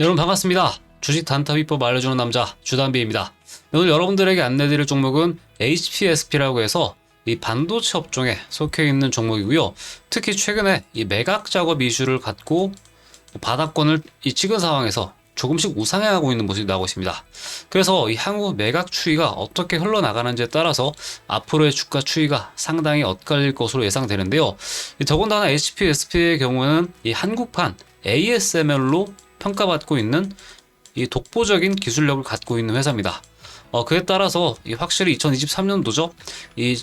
여러분 반갑습니다. 주식 단타 비법 알려주는 남자 주단비입니다. 오늘 여러분들에게 안내드릴 종목은 HPSP라고 해서 이 반도체 업종에 속해 있는 종목이고요. 특히 최근에 이 매각 작업 이슈를 갖고 바닥권을 찍은 상황에서 조금씩 우상향하고 있는 모습이 나오고 있습니다. 그래서 이 향후 매각 추이가 어떻게 흘러나가는지에 따라서 앞으로의 주가 추이가 상당히 엇갈릴 것으로 예상되는데요. 더군다나 HPSP의 경우는 이 한국판 ASML로 평가받고 있는 이 독보적인 기술력을 갖고 있는 회사입니다. 그에 따라서 확실히 2023년도죠. 이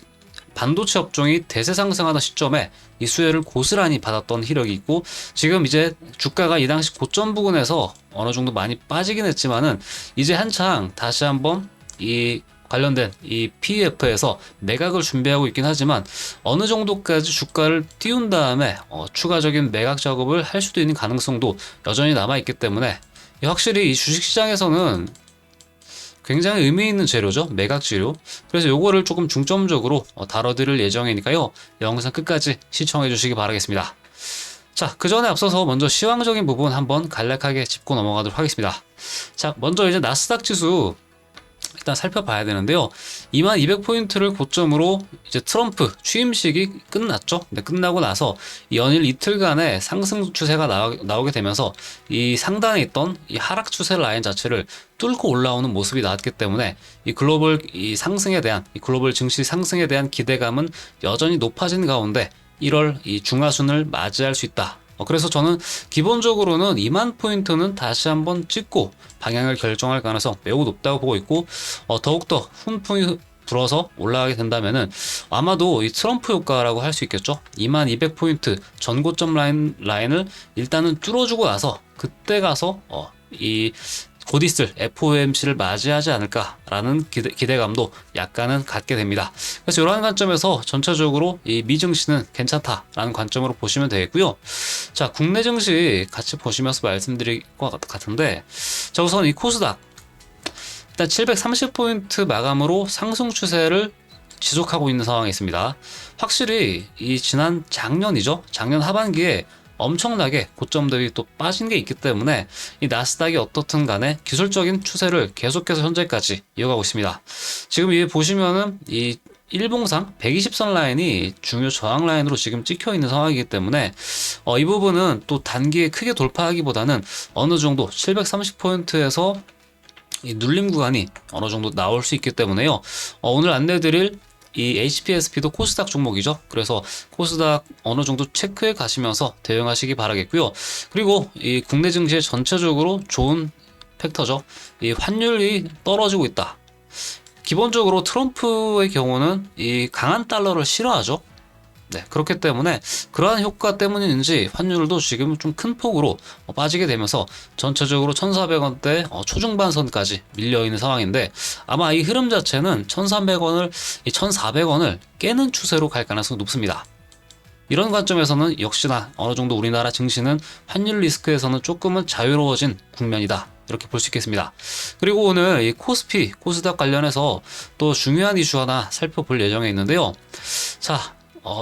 반도체 업종이 대세 상승하던 시점에 이 수혜를 고스란히 받았던 이력이 있고, 지금 이제 주가가 이 당시 고점 부근에서 어느 정도 많이 빠지긴 했지만은 이제 한창 다시 한번 이 관련된 이 PEF에서 매각을 준비하고 있긴 하지만 어느 정도까지 주가를 띄운 다음에 추가적인 매각 작업을 할 수도 있는 가능성도 여전히 남아있기 때문에 확실히 이 주식시장에서는 굉장히 의미 있는 재료죠. 매각 재료. 그래서 요거를 조금 중점적으로 다뤄드릴 예정이니까요. 영상 끝까지 시청해 주시기 바라겠습니다. 자, 그 전에 앞서서 먼저 시황적인 부분 한번 간략하게 짚고 넘어가도록 하겠습니다. 자, 먼저 이제 나스닥 지수 일단 살펴봐야 되는데요. 2200포인트를 고점으로 이제 트럼프 취임식이 끝났죠. 근데 끝나고 나서 연일 이틀간의 상승 추세가 나오게 되면서 이 상단에 있던 이 하락 추세 라인 자체를 뚫고 올라오는 모습이 나왔기 때문에 이 글로벌 이 상승에 대한 이 글로벌 증시 상승에 대한 기대감은 여전히 높아진 가운데 1월 이 중하순을 맞이할 수 있다. 그래서 저는 기본적으로는 2만 포인트는 다시 한번 찍고 방향을 결정할 가능성 매우 높다고 보고 있고, 더욱더 훈풍이 불어서 올라가게 된다면은 아마도 이 트럼프 효과라고 할 수 있겠죠. 2200포인트 전고점 라인을 일단은 뚫어주고 나서 그때 가서 이 곧 있을 FOMC를 맞이하지 않을까라는 기대감도 약간은 갖게 됩니다. 그래서 이러한 관점에서 전체적으로 이 미증시는 괜찮다라는 관점으로 보시면 되겠고요. 자, 국내 증시 같이 보시면서 말씀드릴 것 같은데, 자, 우선 이 코스닥 일단 730포인트 마감으로 상승 추세를 지속하고 있는 상황이 있습니다. 확실히 이 지난 작년이죠. 작년 하반기에 엄청나게 고점 대비 또 빠진 게 있기 때문에 이 나스닥이 어떻든 간에 기술적인 추세를 계속해서 현재까지 이어가고 있습니다. 지금 이 보시면은 이 일봉상 120선 라인이 중요 저항 라인으로 지금 찍혀 있는 상황이기 때문에 이 부분은 또 단기에 크게 돌파하기보다는 어느 정도 730포인트에서 이 눌림 구간이 어느 정도 나올 수 있기 때문에요. 오늘 안내드릴 이 HPSP도 코스닥 종목이죠. 그래서 코스닥 어느 정도 체크해 가시면서 대응하시기 바라겠고요. 그리고 이 국내 증시의 전체적으로 좋은 팩터죠. 이 환율이 떨어지고 있다. 기본적으로 트럼프의 경우는 이 강한 달러를 싫어하죠. 네, 그렇기 때문에 그러한 효과 때문인지 환율도 지금 좀 큰 폭으로 빠지게 되면서 전체적으로 1,400원대 초중반 선까지 밀려있는 상황인데, 아마 이 흐름 자체는 1,300원을, 1,400원을 깨는 추세로 갈 가능성이 높습니다. 이런 관점에서는 역시나 어느 정도 우리나라 증시는 환율 리스크에서는 조금은 자유로워진 국면이다. 이렇게 볼 수 있겠습니다. 그리고 오늘 이 코스피, 코스닥 관련해서 또 중요한 이슈 하나 살펴볼 예정에 있는데요. 자,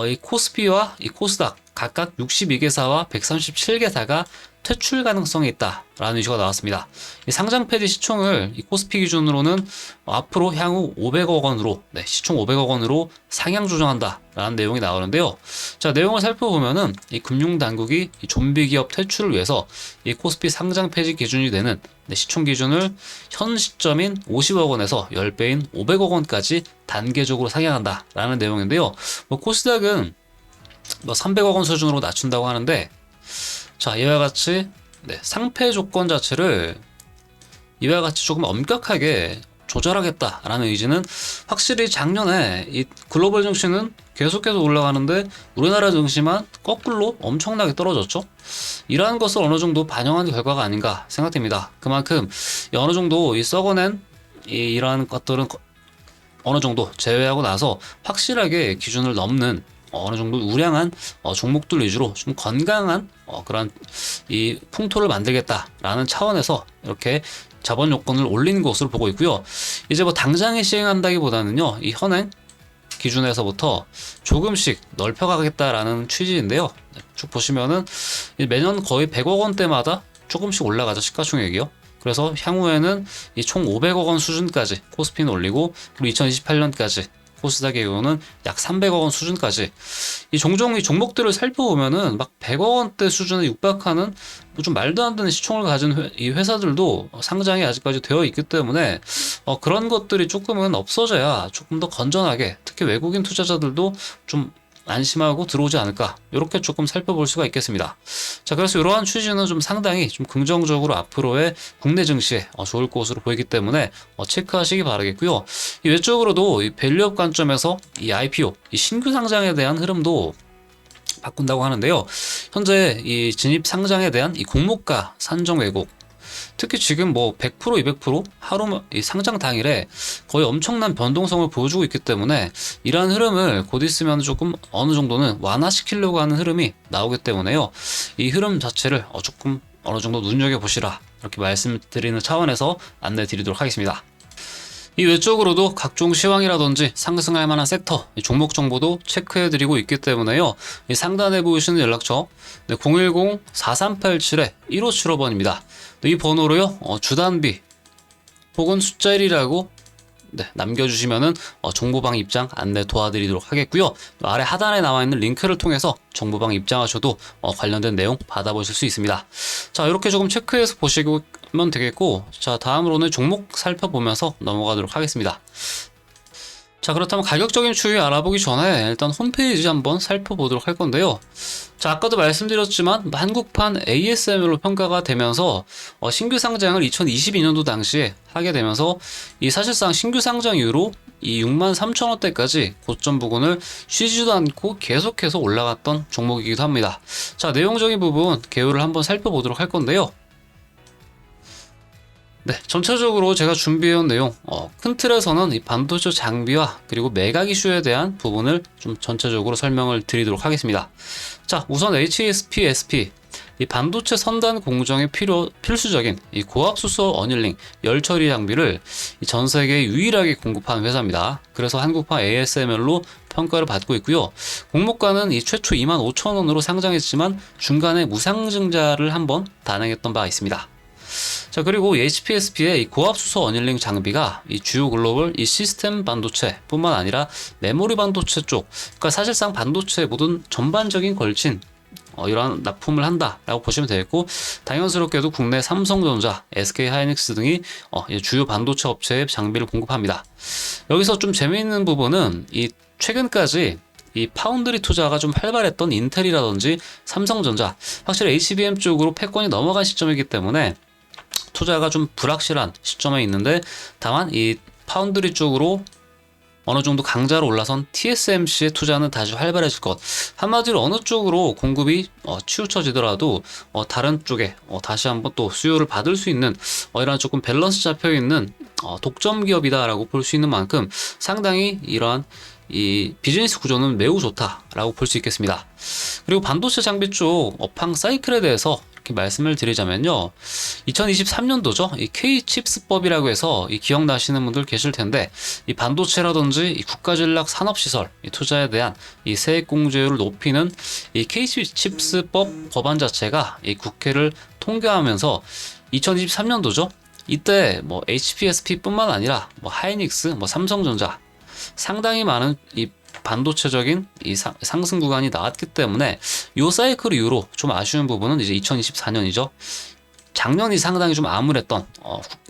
이 코스피와 이 코스닥 각각 62개사와 137개사가 퇴출 가능성이 있다라는 이슈가 나왔습니다. 이 상장 폐지 시총을 이 코스피 기준으로는 앞으로 향후 500억 원으로, 시총 500억 원으로 상향 조정한다라는 내용이 나오는데요. 자, 내용을 살펴보면은 이 금융당국이 이 좀비 기업 퇴출을 위해서 이 코스피 상장 폐지 기준이 되는 시총 기준을 현 시점인 50억 원에서 10배인 500억 원까지 단계적으로 상향한다라는 내용인데요. 코스닥은 300억 원 수준으로 낮춘다고 하는데, 자, 이와 같이 상패 조건 자체를 이와 같이 조금 엄격하게 조절하겠다라는 의지는 확실히 작년에 이 글로벌 증시는 계속해서 올라가는데 우리나라 증시만 거꾸로 엄청나게 떨어졌죠. 이러한 것을 어느 정도 반영한 결과가 아닌가 생각됩니다. 그만큼 어느 정도 이 썩어낸 이러한 것들은 어느 정도 제외하고 나서 확실하게 기준을 넘는 어느 정도 우량한 종목들 위주로 좀 건강한 그런 이 풍토를 만들겠다라는 차원에서 이렇게 자본 요건을 올린 것으로 보고 있고요. 이제 뭐 당장에 시행한다기보다는요, 이 현행 기준에서부터 조금씩 넓혀가겠다라는 취지인데요. 쭉 보시면은 매년 거의 100억 원대마다 조금씩 올라가죠, 시가총액이요. 그래서 향후에는 이 총 500억 원 수준까지 코스피는 올리고, 그리고 2028년까지 코스닥의 경우는 약 300억 원 수준까지, 이 종종 이 종목들을 살펴보면은 막 100억 원대 수준에 육박하는 뭐 좀 말도 안 되는 시총을 가진 이 회사들도 상장이 아직까지 되어 있기 때문에 그런 것들이 조금은 없어져야 조금 더 건전하게, 특히 외국인 투자자들도 좀 안심하고 들어오지 않을까, 이렇게 조금 살펴볼 수가 있겠습니다. 자, 그래서 이러한 취지는 좀 상당히 좀 긍정적으로 앞으로의 국내 증시에 좋을 것으로 보이기 때문에 체크하시기 바라겠고요. 이 외적으로도 이 밸류업 관점에서 이 IPO, 이 신규 상장에 대한 흐름도 바꾼다고 하는데요. 현재 이 진입 상장에 대한 이 공모가 산정 왜곡, 특히 지금 뭐 100%, 200% 하루 이 상장 당일에 거의 엄청난 변동성을 보여주고 있기 때문에 이러한 흐름을 곧 있으면 조금 어느 정도는 완화시키려고 하는 흐름이 나오기 때문에요. 이 흐름 자체를 조금 어느 정도 눈여겨보시라, 이렇게 말씀드리는 차원에서 안내 드리도록 하겠습니다. 이 외적으로도 각종 시황이라든지 상승할 만한 섹터, 종목 정보도 체크해드리고 있기 때문에요. 이 상단에 보이시는 연락처 010-4387-1575번입니다. 이 번호로요, 주단비 혹은 숫자 1이라고 남겨주시면은 정보방 입장 안내 도와드리도록 하겠고요. 아래 하단에 나와 있는 링크를 통해서 정보방 입장하셔도 관련된 내용 받아보실 수 있습니다. 자, 이렇게 조금 체크해서 보시면 되겠고, 자, 다음으로는 종목 살펴보면서 넘어가도록 하겠습니다. 자, 그렇다면 가격적인 추이 알아보기 전에 일단 홈페이지 한번 살펴보도록 할 건데요. 자, 아까도 말씀드렸지만 한국판 ASML로 평가가 되면서 신규 상장을 2022년도 당시에 하게 되면서 이 사실상 신규 상장 이후로 이 63,000원대까지 고점 부근을 쉬지도 않고 계속해서 올라갔던 종목이기도 합니다. 자, 내용적인 부분 개요를 한번 살펴보도록 할 건데요. 네, 전체적으로 제가 준비해온 내용, 큰 틀에서는 이 반도체 장비와 그리고 매각 이슈에 대한 부분을 좀 전체적으로 설명을 드리도록 하겠습니다. 자, 우선 HSPSP, 이 반도체 선단 공정에 필수적인 이 고압수소 어닐링 열 처리 장비를 전 세계에 유일하게 공급하는 회사입니다. 그래서 한국판 ASML로 평가를 받고 있고요. 공모가는 이 최초 25,000원으로 상장했지만 중간에 무상증자를 한번 단행했던 바가 있습니다. 자, 그리고 HPSP의 이 고압수소 어닐링 장비가 이 주요 글로벌 이 시스템 반도체 뿐만 아니라 메모리 반도체 쪽, 그러니까 사실상 반도체 모든 전반적인 걸친 이러한 납품을 한다라고 보시면 되겠고, 당연스럽게도 국내 삼성전자, SK하이닉스 등이 주요 반도체 업체에 장비를 공급합니다. 여기서 좀 재미있는 부분은 이 최근까지 이 파운드리 투자가 좀 활발했던 인텔이라든지 삼성전자, 확실히 HBM 쪽으로 패권이 넘어간 시점이기 때문에 투자가 좀 불확실한 시점에 있는데, 다만 이 파운드리 쪽으로 어느 정도 강자로 올라선 TSMC의 투자는 다시 활발해질 것. 한마디로 어느 쪽으로 공급이 치우쳐지더라도 다른 쪽에 다시 한번 또 수요를 받을 수 있는 이런 조금 밸런스 잡혀 있는 독점 기업이다라고 볼 수 있는 만큼 상당히 이러한 이 비즈니스 구조는 매우 좋다라고 볼 수 있겠습니다. 그리고 반도체 장비 쪽 업황 사이클에 대해서 이렇게 말씀을 드리자면요, 2023년도죠. 이 K-칩스법이라고 해서 이 기억나시는 분들 계실 텐데, 이 반도체라든지 이 국가전략 산업시설 이 투자에 대한 이 세액 공제율을 높이는 이 K-칩스법 법안 자체가 이 국회를 통과하면서 2023년도죠. 이때 뭐 HPSP뿐만 아니라 뭐 하이닉스, 뭐 삼성전자 상당히 많은 이 반도체적인 이 상승 구간이 나왔기 때문에 이 사이클 이후로 좀 아쉬운 부분은 이제 2024년이죠. 작년이 상당히 좀 암울했던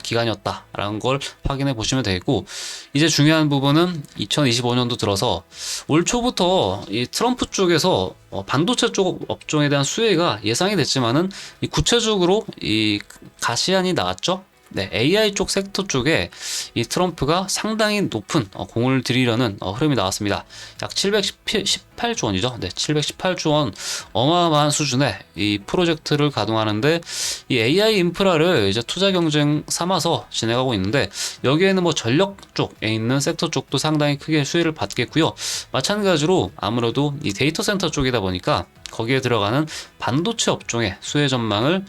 기간이었다라는 걸 확인해 보시면 되겠고, 이제 중요한 부분은 2025년도 들어서 올 초부터 이 트럼프 쪽에서 반도체 쪽 업종에 대한 수혜가 예상이 됐지만은 이 구체적으로 이 가시안이 나왔죠. 네, AI 쪽 섹터 쪽에 이 트럼프가 상당히 높은 공을 들이려는 흐름이 나왔습니다. 약 718조 원이죠. 네, 718조 원 어마어마한 수준의 이 프로젝트를 가동하는데, 이 AI 인프라를 이제 투자 경쟁 삼아서 진행하고 있는데, 여기에는 뭐 전력 쪽에 있는 섹터 쪽도 상당히 크게 수혜를 받겠고요. 마찬가지로 아무래도 이 데이터 센터 쪽이다 보니까 거기에 들어가는 반도체 업종의 수혜 전망을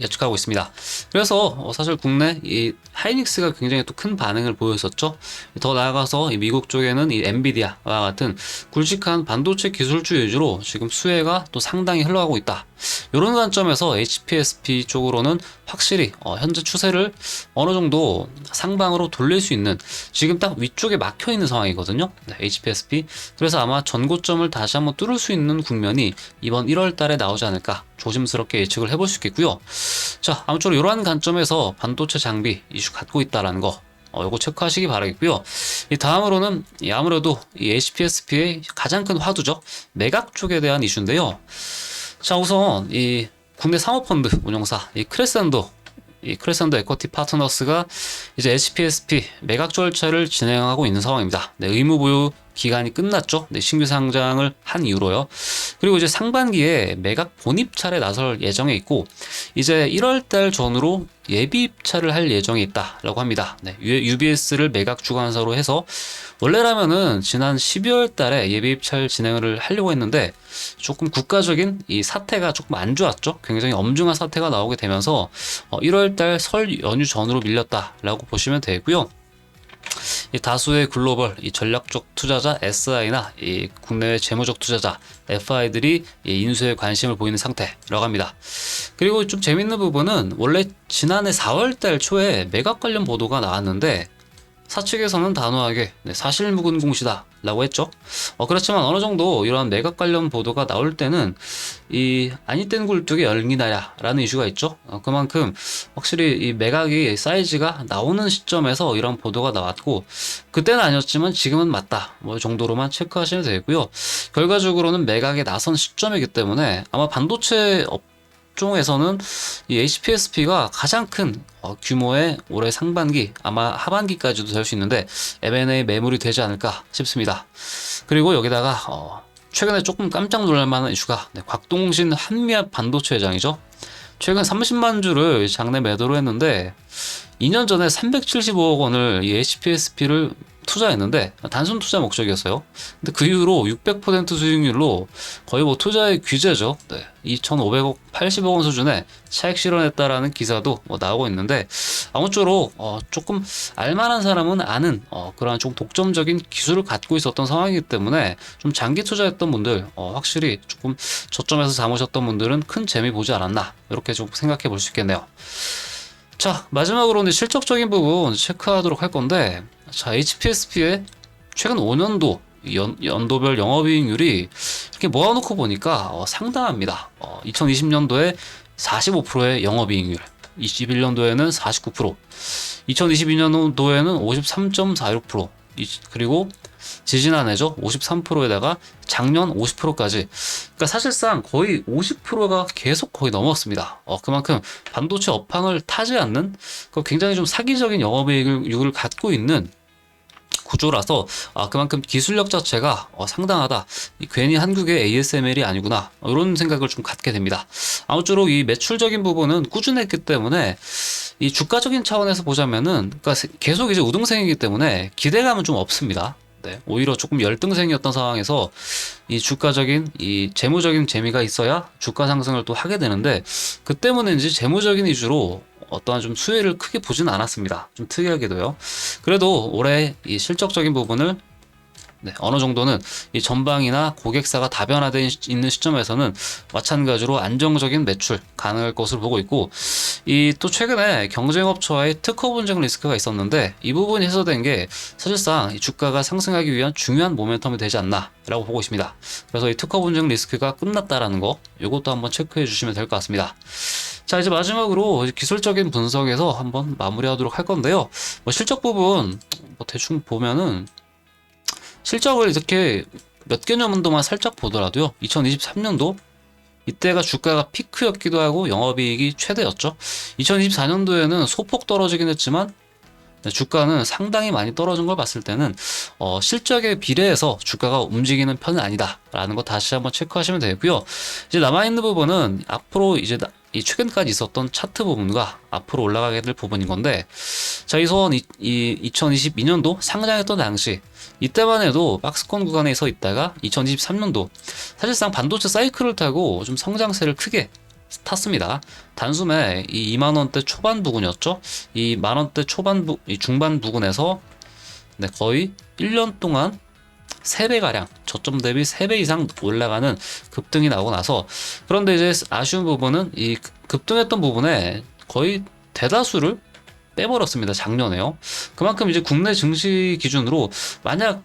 예측하고 있습니다. 그래서 사실 국내 이 하이닉스가 굉장히 또 큰 반응을 보였었죠. 더 나아가서 이 미국 쪽에는 이 엔비디아와 같은 굵직한 반도체 기술주 위주로 지금 수혜가 또 상당히 흘러가고 있다. 이런 관점에서 HPSP 쪽으로는 확실히 현재 추세를 어느 정도 상방으로 돌릴 수 있는, 지금 딱 위쪽에 막혀 있는 상황이거든요. 네, HPSP. 그래서 아마 전고점을 다시 한번 뚫을 수 있는 국면이 이번 1월 달에 나오지 않을까 조심스럽게 예측을 해볼 수 있겠고요. 자, 아무쪼록 이러한 관점에서 반도체 장비 이슈 갖고 있다라는 거 요거 체크하시기 바라겠고요. 이 다음으로는 아무래도 이 HPSP의 가장 큰 화두죠. 매각 쪽에 대한 이슈인데요. 자, 우선 이 국내 사모펀드 운용사 이 크레센도 에쿼티 파트너스가 이제 HPSP 매각 절차를 진행하고 있는 상황입니다. 네, 의무 보유 기간이 끝났죠. 네, 신규 상장을 한 이후로요. 그리고 이제 상반기에 매각 본입찰에 나설 예정에 있고, 이제 1월 달 전후로 예비 입찰을 할 예정에 있다라고 합니다. 네, UBS를 매각 주관사로 해서 원래라면은 지난 12월 달에 예비 입찰 진행을 하려고 했는데 조금 국가적인 이 사태가 조금 안 좋았죠. 굉장히 엄중한 사태가 나오게 되면서 1월 달 설 연휴 전후로 밀렸다라고 보시면 되고요. 이 다수의 글로벌 이 전략적 투자자 SI나 이 국내외 재무적 투자자 FI들이 이 인수에 관심을 보이는 상태라고 합니다. 그리고 좀 재밌는 부분은 원래 지난해 4월달 초에 매각 관련 보도가 나왔는데 사측에서는 단호하게 사실무근 공시다 라고 했죠. 그렇지만 어느 정도 이러한 매각 관련 보도가 나올 때는 이 아니 땐 굴뚝에 열기나야 라는 이슈가 있죠. 그만큼 확실히 이 매각이 사이즈가 나오는 시점에서 이런 보도가 나왔고, 그때는 아니었지만 지금은 맞다 뭐 정도로만 체크하시면 되고요. 결과적으로는 매각에 나선 시점이기 때문에 아마 반도체 종에서는 이 HPSP가 가장 큰 규모의 올해 상반기 아마 하반기까지도 될 수 있는데 M&A 매물이 되지 않을까 싶습니다. 그리고 여기다가 최근에 조금 깜짝 놀랄 만한 이슈가 곽동신 한미압 반도체 회장이죠. 최근 30만 주를 장내 매도로 했는데 2년 전에 375억 원을 이 HPSP를 투자했는데 단순 투자 목적이었어요. 근데 그 이후로 600% 수익률로 거의 뭐 투자의 귀재죠. 네. 2,500억, 80억 원 수준의 차익 실현했다라는 기사도 나오고 있는데, 아무쪼록 조금 알만한 사람은 아는 그러한 좀 독점적인 기술을 갖고 있었던 상황이기 때문에 좀 장기 투자했던 분들 확실히 조금 저점에서 잡으셨던 분들은 큰 재미 보지 않았나 이렇게 좀 생각해 볼 수 있겠네요. 자, 마지막으로 이제 실적적인 부분 체크하도록 할 건데, 자, HPSP의 최근 5년도 연도별 영업이익률이 이렇게 모아놓고 보니까 상당합니다. 2020년도에 45%의 영업이익률, 21년도에는 49%, 2022년도에는 53.46%, 그리고 지지난해죠. 53%에다가 작년 50%까지. 그러니까 사실상 거의 50%가 계속 거의 넘었습니다. 그만큼 반도체 업황을 타지 않는 굉장히 좀 사기적인 영업이익을 갖고 있는 구조라서 그만큼 기술력 자체가 상당하다. 괜히 한국의 ASML이 아니구나. 이런 생각을 좀 갖게 됩니다. 아무쪼록 이 매출적인 부분은 꾸준했기 때문에 이 주가적인 차원에서 보자면은 그러니까 계속 이제 우등생이기 때문에 기대감은 좀 없습니다. 네, 오히려 조금 열등생이었던 상황에서 이 주가적인 이 재무적인 재미가 있어야 주가 상승을 또 하게 되는데, 그 때문인지 재무적인 위주로 어떠한 좀 수혜를 크게 보지는 않았습니다. 좀 특이하게도요. 그래도 올해 이 실적적인 부분을 어느 정도는 이 전방이나 고객사가 다변화되어 있는 시점에서는 마찬가지로 안정적인 매출 가능할 것으로 보고 있고, 이 또 최근에 경쟁업체와의 특허 분쟁 리스크가 있었는데 이 부분이 해소된 게 사실상 이 주가가 상승하기 위한 중요한 모멘텀이 되지 않나라고 보고 있습니다. 그래서 이 특허 분쟁 리스크가 끝났다라는 거, 이것도 한번 체크해 주시면 될 것 같습니다. 자, 이제 마지막으로 기술적인 분석에서 한번 마무리하도록 할 건데요. 실적 부분 대충 보면은 실적을 이렇게 몇 개년도만 살짝 보더라도요, 2023년도 이때가 주가가 피크였기도 하고 영업이익이 최대였죠. 2024년도에는 소폭 떨어지긴 했지만 주가는 상당히 많이 떨어진 걸 봤을 때는 실적에 비례해서 주가가 움직이는 편은 아니다라는 거 다시 한번 체크하시면 되고요. 이제 남아있는 부분은 앞으로 이제 이 최근까지 있었던 차트 부분과 앞으로 올라가게 될 부분인 건데, 자, 우선 이 2022년도 상장했던 당시 이때만 해도 박스권 구간에 서 있다가 2023년도 사실상 반도체 사이클을 타고 좀 성장세를 크게 탔습니다. 단숨에 이 2만원대 초반 부근이었죠. 이 만원대 이 중반 부근에서 거의 1년 동안 3배가량 저점 대비 3배 이상 올라가는 급등이 나오고 나서, 그런데 이제 아쉬운 부분은 이 급등했던 부분에 거의 대다수를 빼버렸습니다. 작년에요. 그만큼 이제 국내 증시 기준으로 만약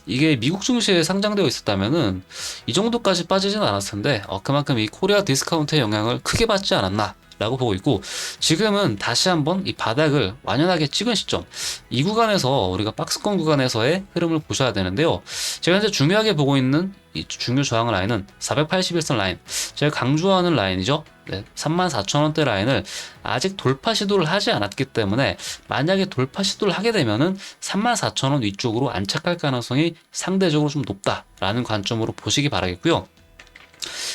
이게 미국 증시에 상장되어 있었다면은 이 정도까지 빠지진 않았을 텐데, 그만큼 이 코리아 디스카운트의 영향을 크게 받지 않았나 라고 보고 있고, 지금은 다시 한번 이 바닥을 완연하게 찍은 시점, 이 구간에서 우리가 박스권 구간에서의 흐름을 보셔야 되는데요. 제가 현재 중요하게 보고 있는 이 중요 저항 라인은 481선 라인, 제가 강조하는 라인이죠. 네, 34,000원대 라인을 아직 돌파 시도를 하지 않았기 때문에, 만약에 돌파 시도를 하게 되면은 34,000원 위쪽으로 안착할 가능성이 상대적으로 좀 높다라는 관점으로 보시기 바라겠고요.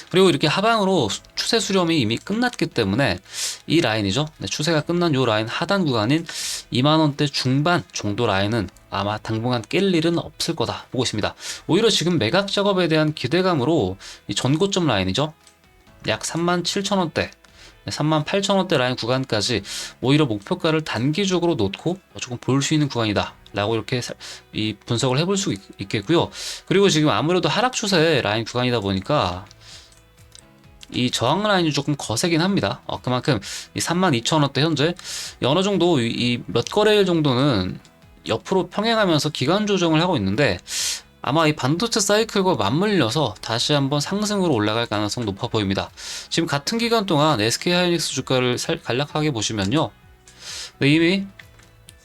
그리고 이렇게 하방으로 추세 수렴이 이미 끝났기 때문에 이 라인이죠. 네, 추세가 끝난 요 라인 하단 구간인 2만원대 중반 정도 라인은 아마 당분간 깰 일은 없을 거다 보고 있습니다. 오히려 지금 매각 작업에 대한 기대감으로 이 전고점 라인이죠. 약 37,000원대, 38,000원대 라인 구간까지 오히려 목표가를 단기적으로 놓고 조금 볼 수 있는 구간이다 라고 이렇게 이 분석을 해볼 수 있겠고요. 그리고 지금 아무래도 하락 추세 라인 구간이다 보니까 이 저항 라인이 조금 거세긴 합니다. 그만큼 이 32,000원대 현재 어느 정도 이 몇 거래일 정도는 옆으로 평행하면서 기간 조정을 하고 있는데, 아마 이 반도체 사이클과 맞물려서 다시 한번 상승으로 올라갈 가능성 높아 보입니다. 지금 같은 기간 동안 SK 하이닉스 주가를 간략하게 보시면요, 네, 이미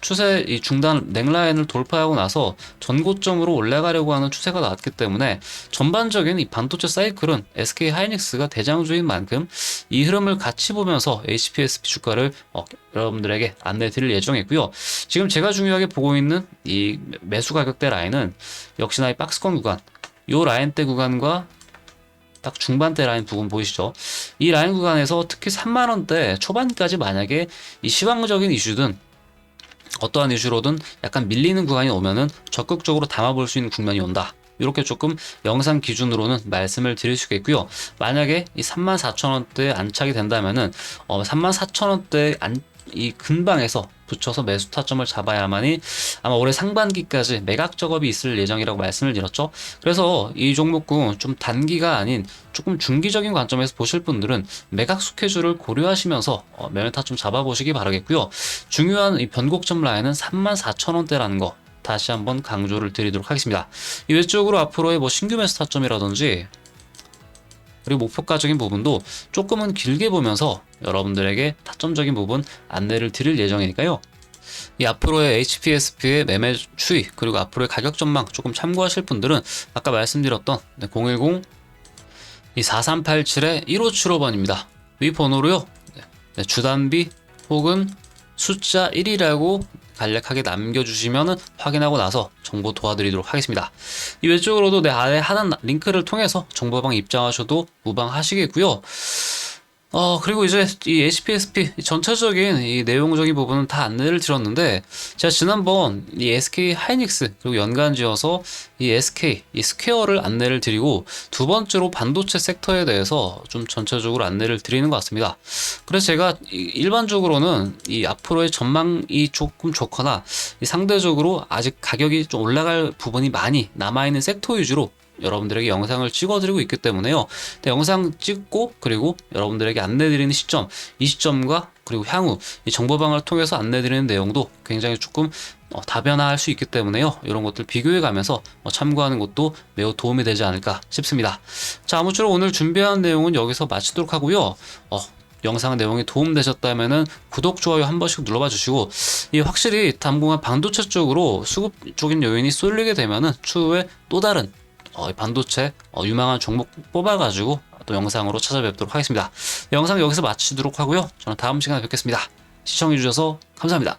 추세 이 중단 넥라인을 돌파하고 나서 전고점으로 올라가려고 하는 추세가 나왔기 때문에, 전반적인 이 반도체 사이클은 SK 하이닉스가 대장주인 만큼 이 흐름을 같이 보면서 HPSP 주가를 여러분들에게 안내 드릴 예정이고요. 지금 제가 중요하게 보고 있는 이 매수 가격대 라인은 역시나 이 박스권 구간, 요 라인대 구간과 딱 중반대 라인 부분 보이시죠? 이 라인 구간에서 특히 3만원대 초반까지 만약에 이 시황적인 이슈든 어떠한 이슈로든 약간 밀리는 구간이 오면은 적극적으로 담아볼 수 있는 국면이 온다. 이렇게 조금 영상 기준으로는 말씀을 드릴 수 있겠고요. 만약에 이 34,000원대에 안착이 된다면은 34,000원대 이 근방에서 붙여서 매수 타점을 잡아야만이 아마 올해 상반기까지 매각 작업이 있을 예정이라고 말씀을 드렸죠. 그래서 이 종목군 좀 단기가 아닌 조금 중기적인 관점에서 보실 분들은 매각 스케줄을 고려하시면서 매매 타점 잡아보시기 바라겠고요. 중요한 이 변곡점 라인은 34,000원대라는 거 다시 한번 강조를 드리도록 하겠습니다. 이 외적으로 앞으로의 뭐 신규 매수 타점이라든지 그리고 목표가적인 부분도 조금은 길게 보면서 여러분들에게 타점적인 부분 안내를 드릴 예정이니까요. 이 앞으로의 HPSP의 매매 추이 그리고 앞으로의 가격 전망 조금 참고하실 분들은 아까 말씀드렸던 010-4387-1575번입니다. 이 번호로요, 주단비 혹은 숫자 1이라고 간략하게 남겨주시면 확인하고 나서 정보 도와드리도록 하겠습니다. 이 외적으로도 내 아래 하단 링크를 통해서 정보방 입장하셔도 무방하시겠고요. 그리고 이제 이 HPSP 전체적인 이 내용적인 부분은 다 안내를 드렸는데, 제가 지난번 이 SK 하이닉스 그리고 연관지어서 이 SK 이 스퀘어를 안내를 드리고, 두 번째로 반도체 섹터에 대해서 좀 전체적으로 안내를 드리는 것 같습니다. 그래서 제가 일반적으로는 이 앞으로의 전망이 조금 좋거나 이 상대적으로 아직 가격이 좀 올라갈 부분이 많이 남아있는 섹터 위주로 여러분들에게 영상을 찍어드리고 있기 때문에요. 영상 찍고 그리고 여러분들에게 안내드리는 시점, 이 시점과 그리고 향후 이 정보방을 통해서 안내드리는 내용도 굉장히 조금 다변화할 수 있기 때문에요. 이런 것들 비교해 가면서 참고하는 것도 매우 도움이 되지 않을까 싶습니다. 자, 아무쪼록 오늘 준비한 내용은 여기서 마치도록 하고요. 영상 내용이 도움되셨다면은 구독, 좋아요 한 번씩 눌러봐 주시고, 이 확실히 당분간 반도체 쪽으로 수급 쪽인 요인이 쏠리게 되면은 추후에 또 다른 반도체 유망한 종목 뽑아가지고 또 영상으로 찾아뵙도록 하겠습니다. 영상 여기서 마치도록 하고요. 저는 다음 시간에 뵙겠습니다. 시청해주셔서 감사합니다.